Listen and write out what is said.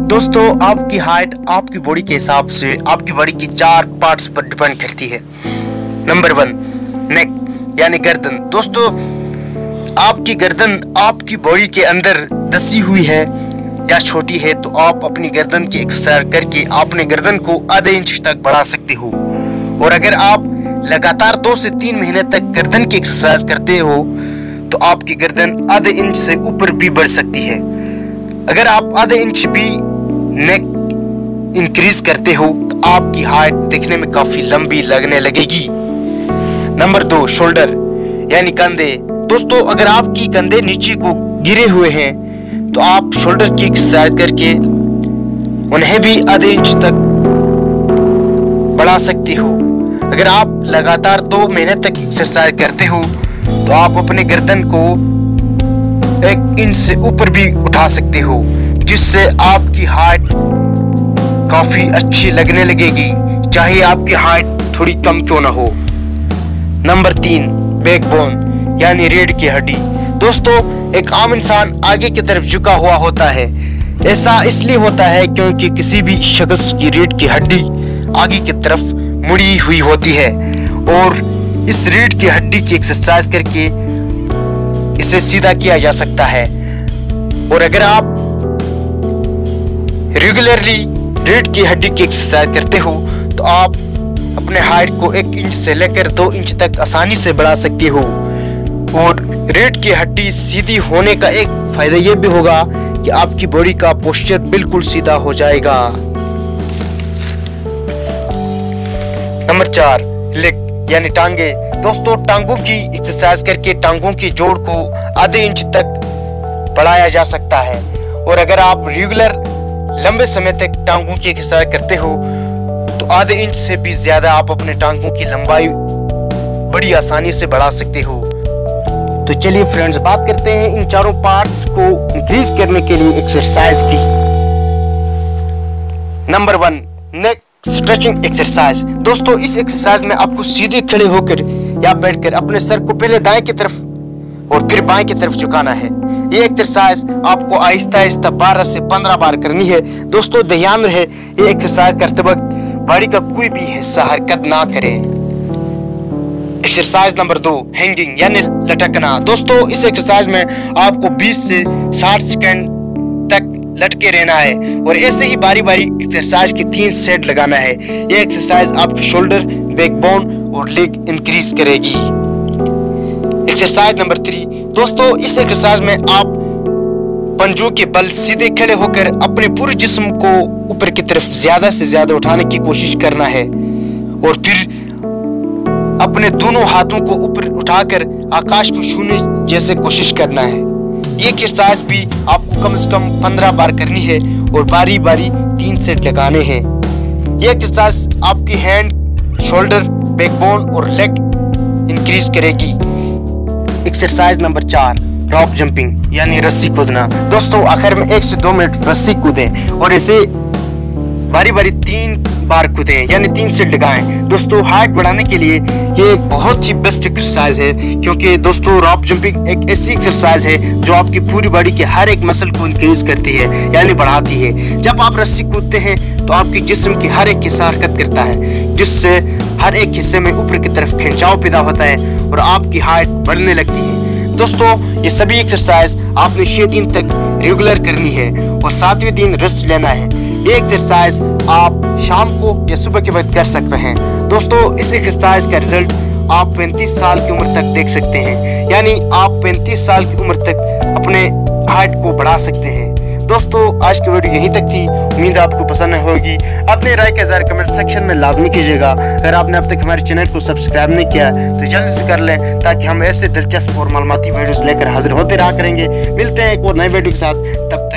दोस्तों, आपकी हाइट आपकी बॉडी के हिसाब से आपकी बॉडी की 4 पार्ट्स पर डिपेंड करती है। नंबर 1, नेक यानी गर्दन। दोस्तों, आपकी गर्दन आपकी बॉडी के अंदर दसी हुई है या छोटी है तो आप अपनी गर्दन की एक्सरसाइज करके अपने गर्दन को आधे इंच तक बढ़ा सकते हो। और अगर आप लगातार 2 से 3 महीने तक गर्दन की एक्सरसाइज करते हो तो आपकी गर्दन आधे इंच से ऊपर भी बढ़ सकती है। अगर आप आधे इंच भी नेक इंक्रीज करते हो तो आपकी हाइट देखने में काफी लंबी लगने लगेगी। नंबर 2, शोल्डर यानी कंधे। दोस्तों, अगर आपकी कंधे नीचे को गिरे हुए हैं तो आप शोल्डर की एक्सरसाइज करके उन्हें भी आधे इंच तक बढ़ा सकते हो। अगर आप लगातार 2 महीने तक एक्सरसाइज करते हो तो आप अपने गर्दन को 1 इंच से ऊपर भी उठा सकते हो, जिससे आपकी हाइट काफी अच्छी लगने लगेगी, चाहे आपकी हाइट थोड़ी कम क्यों ना हो। नंबर 3, बैकबोन यानी रीढ़ की हड्डी। दोस्तों, एक आम इंसान आगे की तरफ झुका हुआ होता है। ऐसा इसलिए होता है क्योंकि किसी भी शख्स की रीढ़ की हड्डी आगे की तरफ मुड़ी हुई होती है और इस रीढ़ की हड्डी की एक्सरसाइज करके इसे सीधा किया जा सकता है। और अगर आप रेगुलरली रीढ़ की हड्डी की एक्सरसाइज करते हो तो आप अपने हाइट को 1 इंच से लेकर 2 इंच तक आसानी से बढ़ा सकते हो। और रीढ़ की हड्डी सीधी होने का एक फायदा यह भी होगा कि आपकी बॉडी का पोस्चर बिल्कुल सीधा हो जाएगा। नंबर 4, लेग यानी टांगे। दोस्तों, टांगों की एक्सरसाइज करके टांगों की जोड़ को आधे इंच तक बढ़ाया जा सकता है। और अगर आप रेगुलर लंबे समय तक टांगों की एक्सरसाइज करते हो तो आधे इंच से भी ज्यादा आप अपने टांगों की लंबाई बड़ी आसानी से बढ़ा सकते हो। तो चलिए फ्रेंड्स, बात करते हैं इन चारों पार्ट्स को इंक्रीज करने के लिए एक्सरसाइज की। नंबर 1, नेक स्ट्रेचिंग एक्सरसाइज। दोस्तों, इस एक्सरसाइज में आपको सीधे खड़े होकर या बैठकर अपने सर को पहले दाएं की तरफ और फिर बाएं की तरफ झुकाना है। ये एक्सरसाइज आपको आहिस्ता आहिस्ता 12 से 15 बार करनी है। दोस्तों, ध्यान रहे ये एक्सरसाइज करते वक्त बॉडी का कोई भी हिस्सा हरकत ना करे। एक्सरसाइज नंबर 2, हैंगिंग यानी लटकना। दोस्तों, इस एक्सरसाइज में आपको 20 से 60 सेकंड तक लटके रहना है और ऐसे ही बारी बारी एक्सरसाइज की 3 सेट लगाना है। ये एक्सरसाइज आपकी शोल्डर, बैकबोन और लेग इंक्रीज करेगी। Exercise number 3। दोस्तों, इस एक्सरसाइज में आप पंजों के बल सीधे खड़े होकर अपने पूरे जिस्म को ऊपर की तरफ ज्यादा से ज्यादा उठाने की कोशिश करना है और फिर अपने दोनों हाथों को ऊपर उठाकर आकाश को छूने जैसे कोशिश करना है। ये एक्सरसाइज भी आपको कम से कम 15 बार करनी है और बारी बारी 3 सेट लगाने हैं। ये एक्सरसाइज आपकी हैंड, शोल्डर, बैकबोन और लेग इंक्रीज करेगी। एक्सरसाइज नंबर 4, रॉप जंपिंग यानी रस्सी कूदना। दोस्तों, आखिर में 1 से 2 मिनट रस्सी कूदें और इसे बारी बारी 3 बार कूदें यानी 3 सेट लगाएं। दोस्तों, हाइट बढ़ाने के लिए ये एक बहुत ही बेस्ट एक्सरसाइज है क्योंकि दोस्तों रॉप जंपिंग एक ऐसी एक्सरसाइज है जो आपकी पूरी बॉडी के हर एक मसल को इंक्रीज करती है यानी बढ़ाती है। जब आप रस्सी कूदते हैं तो आपके जिस्म की हर एक हिस्सा हरकत करता है, जिससे हर एक हिस्से में ऊपर की तरफ खिंचाव पैदा होता है और आपकी हाइट बढ़ने लगती है। दोस्तों, ये सभी एक्सरसाइज आपने 6 दिन तक रेगुलर करनी है और 7वें दिन रेस्ट लेना है। ये एक्सरसाइज आप शाम को या सुबह के वक्त कर सकते हैं। दोस्तों, इस एक्सरसाइज का रिजल्ट आप 35 साल की उम्र तक देख सकते हैं, यानी आप 35 साल की उम्र तक अपने हाइट को बढ़ा सकते हैं। दोस्तों, आज की वीडियो यहीं तक थी। उम्मीद है आपको पसंद होगी। अपने राय का इज़हार कमेंट सेक्शन में लाजमी कीजिएगा। अगर आपने अब तक हमारे चैनल को सब्सक्राइब नहीं किया तो जल्दी से कर लें ताकि हम ऐसे दिलचस्प और मालूमाती वीडियोस लेकर हाजिर होते रहा करेंगे। मिलते हैं एक और नए वीडियो के साथ। तब